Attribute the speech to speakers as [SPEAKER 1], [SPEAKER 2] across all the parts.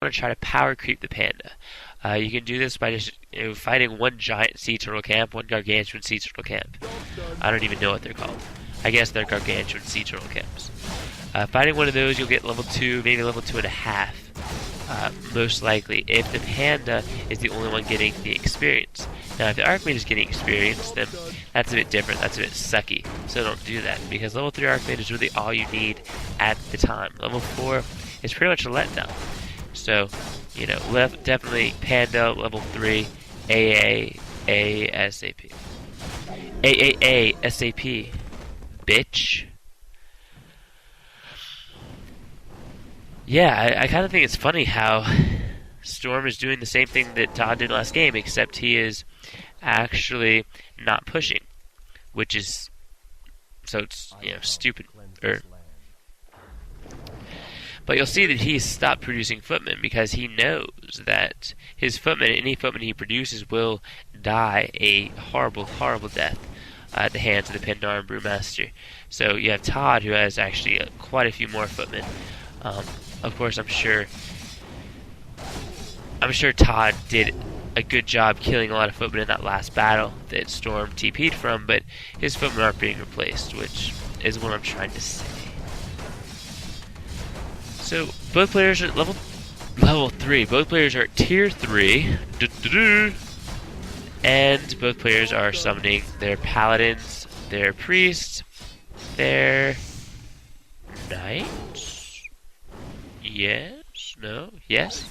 [SPEAKER 1] want to try to power creep the panda. You can do this by just fighting one giant sea turtle camp, one gargantuan sea turtle camp. I don't even know what they're called. I guess they're gargantuan sea turtle camps. Fighting one of those, you'll get level 2, maybe level 2.5. Most likely, if the panda is the only one getting the experience. Now, if the Archmage is getting experience, then that's a bit different. That's a bit sucky. So don't do that, because level 3 Archmage is really all you need at the time. Level 4 is pretty much a letdown. So, you know, definitely panda, level 3, AA, ASAP. AAA, SAP. Bitch. Yeah, I kind of think it's funny how Storm is doing the same thing that Todd did last game, except he is actually not pushing, which is so it's, you know, stupid. But you'll see that he's stopped producing footmen because he knows that his footmen, any footman he produces, will die a horrible, horrible death at the hands of the Pandaren Brewmaster. So you have Todd, who has actually quite a few more footmen. Of course, I'm sure Todd did a good job killing a lot of footmen in that last battle that Storm TP'd from, but his footmen aren't being replaced, which is what I'm trying to say. So both players are level 3. Both players are at tier 3, and both players are summoning their paladins, their priests, their knights. Yes, no, yes,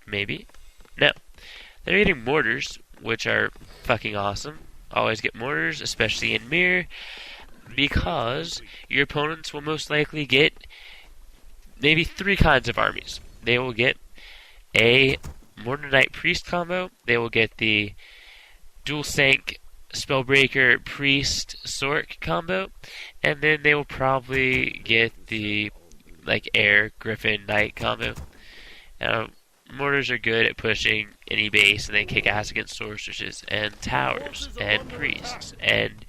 [SPEAKER 1] maybe, no. They're getting mortars, which are fucking awesome. Always get mortars, especially in mirror, because your opponents will most likely get maybe 3 kinds of armies. They will get a Mortar Knight Priest combo, they will get the dual sank Spellbreaker Priest Sork combo, and then they will probably get the Air Griffin Knight combo. Mortars are good at pushing any base, and they kick ass against sorceresses and towers and priests and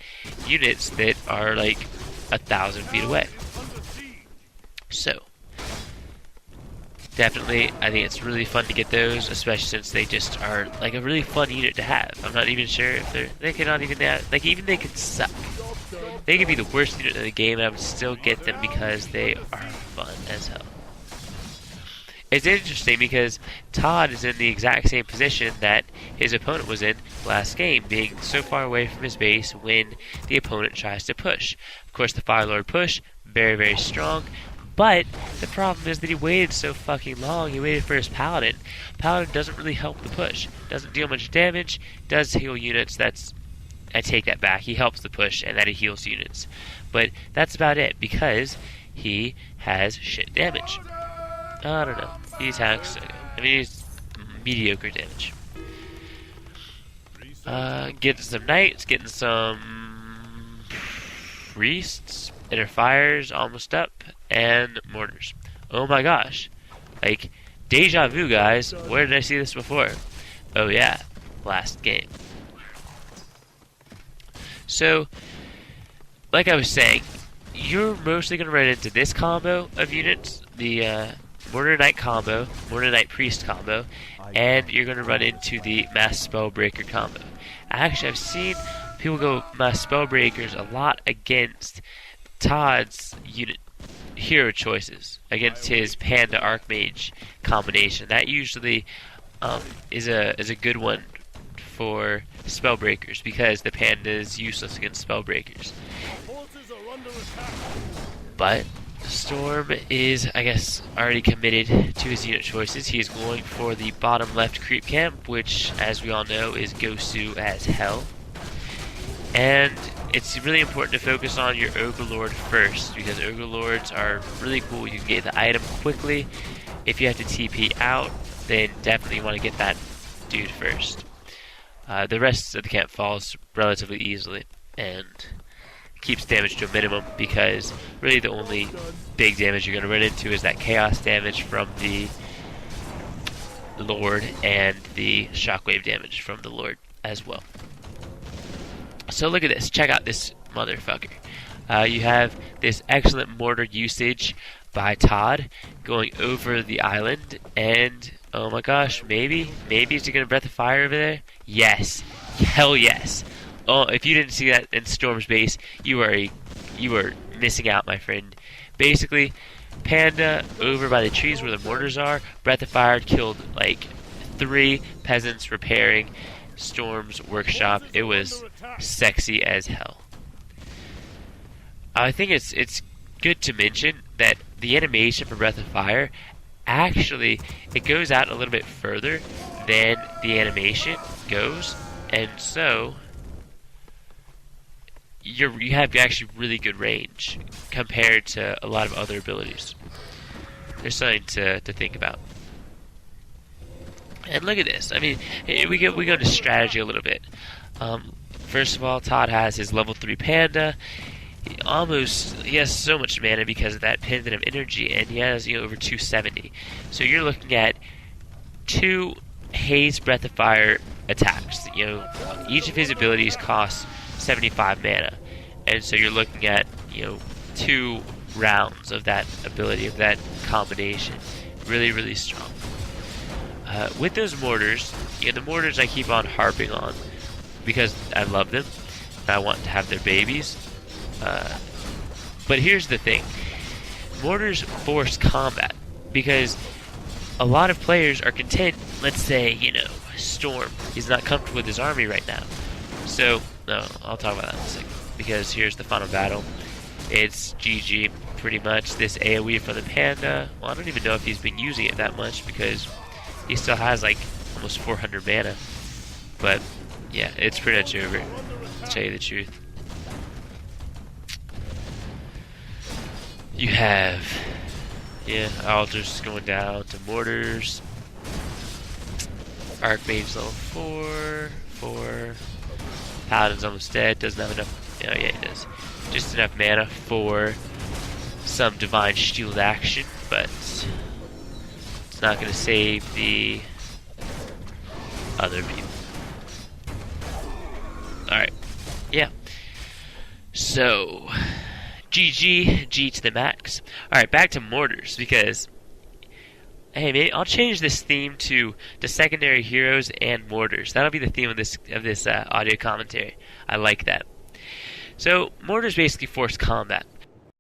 [SPEAKER 1] units that are 1,000 feet away. So definitely, I think it's really fun to get those, especially since they just are a really fun unit to have. I'm not even sure if they cannot even even they could suck. They could be the worst unit in the game, and I would still get them because they are fun as hell. It's interesting because Todd is in the exact same position that his opponent was in last game, being so far away from his base when the opponent tries to push. Of course, the Firelord push, very, very strong, but the problem is that he waited so fucking long. He waited for his Paladin. Paladin doesn't really help the push. Doesn't deal much damage, does heal units, I take that back. He helps the push, and that he heals units. But that's about it, because he has shit damage. I don't know. He's he's mediocre damage. Getting some knights, getting some priests, inner fires almost up, and mortars. Oh my gosh. Deja vu, guys. Where did I see this before? Oh yeah, last game. So, like I was saying, you're mostly going to run into this combo of units, the Mortar Knight combo, Mortar Knight Priest combo, and you're going to run into the Mass Spellbreaker combo. Actually, I've seen people go Mass Spellbreakers a lot against Todd's unit hero choices, against his Panda Archmage combination. That usually is a good one for Spellbreakers, because the Panda is useless against Spellbreakers. But Storm is, I guess, already committed to his unit choices. He is going for the bottom left creep camp, which, as we all know, is Gosu as hell. And it's really important to focus on your Ogre Lord first, because Ogre Lords are really cool. You can get the item quickly. If you have to TP out, then definitely you want to get that dude first. The rest of the camp falls relatively easily and keeps damage to a minimum, because really the only big damage you're going to run into is that chaos damage from the Lord and the shockwave damage from the Lord as well. So look at this. Check out this motherfucker. You have this excellent mortar usage. by Todd going over the island, and oh my gosh, maybe is he gonna breath of fire over there? Yes, hell yes. Oh, if you didn't see that in Storm's base, you are missing out, my friend. Basically, Panda over by the trees where the mortars are, breath of fire killed like 3 peasants repairing Storm's workshop. It was sexy as hell. I think it's good to mention that the animation for Breath of Fire, actually, it goes out a little bit further than the animation goes, and so you have actually really good range compared to a lot of other abilities. There's something to think about. And look at this. I mean, we go to strategy a little bit. First of all, Todd has his level 3 Panda. He has so much mana because of that pendant of energy, and he has over 270. So you're looking at 2 Haze Breath of Fire attacks. Each of his abilities costs 75 mana, and so you're looking at 2 rounds of that ability, of that combination. Really, really strong. With those mortars, the mortars I keep on harping on because I love them and I want to have their babies. But here's the thing. Mortars force combat because a lot of players are content, let's say, Storm is not comfortable with his army right now. So, no, I'll talk about that in a second. Because here's the final battle. It's GG, pretty much. This AoE for the Panda, well, I don't even know if he's been using it that much because he still has like almost 400 mana. But, yeah, it's pretty much over, to tell you the truth. You have, altars going down to mortars. Archmage level 4. Paladin's almost dead, doesn't have enough, yeah, he does. Just enough mana for some divine shield action, but it's not going to save the other people. Alright, yeah. So, G to the max. Alright, back to mortars, because hey, maybe I'll change this theme to the secondary heroes and mortars. That'll be the theme of this audio commentary. I like that. So mortars basically force combat.